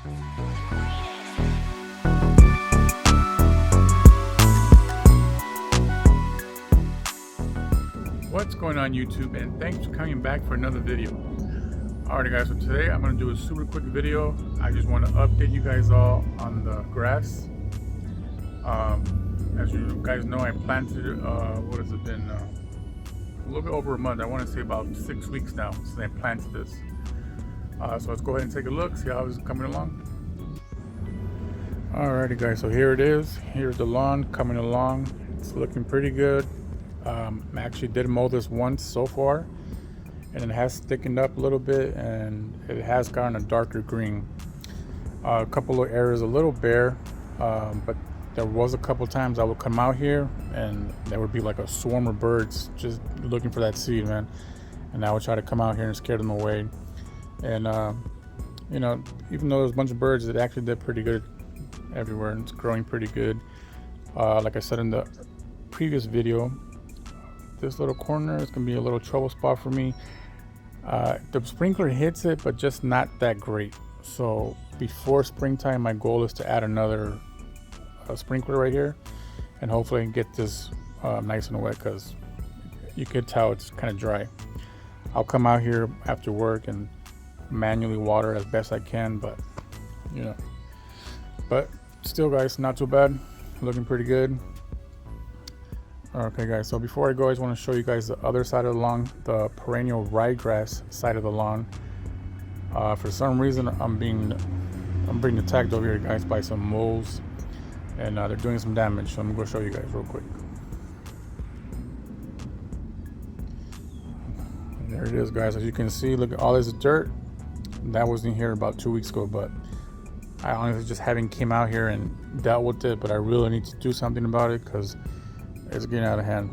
What's going on, YouTube, and thanks for coming back for another video. Alright guys, so today I'm going to do a super quick video. I just want to update you guys all on the grass. As you guys know, I planted what has it been, a little bit over a month. I want to say about 6 weeks now since I planted this. So let's go ahead and take a look, see how it's coming along. Alrighty guys, so here it is. Here's the lawn coming along. It's looking pretty good. I actually did mow this once so far, and it has thickened up a little bit, and it has gotten a darker green. A couple of areas a little bare, but there was a couple times I would come out here and there would be like a swarm of birds just looking for that seed, man. And I would try to come out here and scare them away. And you know, even though there's a bunch of birds, it actually did pretty good everywhere, and it's growing pretty good. Like I said in the previous video, this little corner is gonna be a little trouble spot for me. The sprinkler hits it, but just not that great. So before springtime, my goal is to add another sprinkler right here, and hopefully I can get this nice and wet, because you could tell it's kind of dry. I'll come out here after work and manually water as best I can, but you know, but still guys, not too bad, looking pretty good. Okay guys, so before I go, I just want to show you guys the other side of the lawn, the perennial ryegrass side of the lawn. For some reason I'm being attacked over here guys by some moles, and they're doing some damage, so I'm gonna go show you guys real quick. There it is guys, as you can see, look at all this dirt that wasn't here about 2 weeks ago, but I honestly just haven't came out here and dealt with it. But I really need to do something about it, because it's getting out of hand.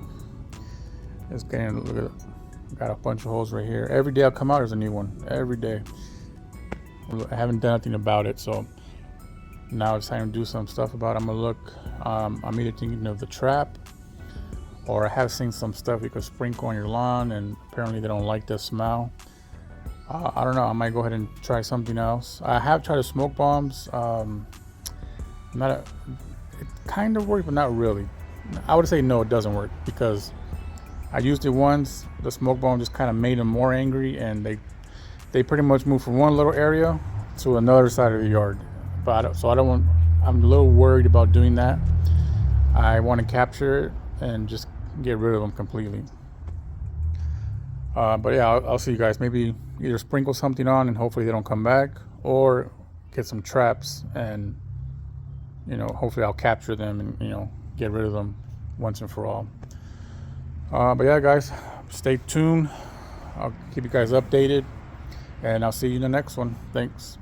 It's getting, look at it, got a bunch of holes right here. Every day I come out, there's a new one every day. I haven't done anything about it, so now it's time to do some stuff about it. I'm gonna look, I'm either thinking of the trap, or I have seen some stuff you could sprinkle on your lawn, and apparently they don't like the smell. I don't know, I might go ahead and try something else. I have tried the smoke bombs. It kind of works, but not really. I would say no, it doesn't work, because I used it once. The smoke bomb just kind of made them more angry, and they pretty much moved from one little area to another side of the yard. But I'm a little worried about doing that. I want to capture it and just get rid of them completely. But yeah, I'll see you guys. Maybe either sprinkle something on and hopefully they don't come back, or get some traps and, you know, hopefully I'll capture them and, you know, get rid of them once and for all. But yeah guys, stay tuned. I'll keep you guys updated, and I'll see you in the next one. Thanks.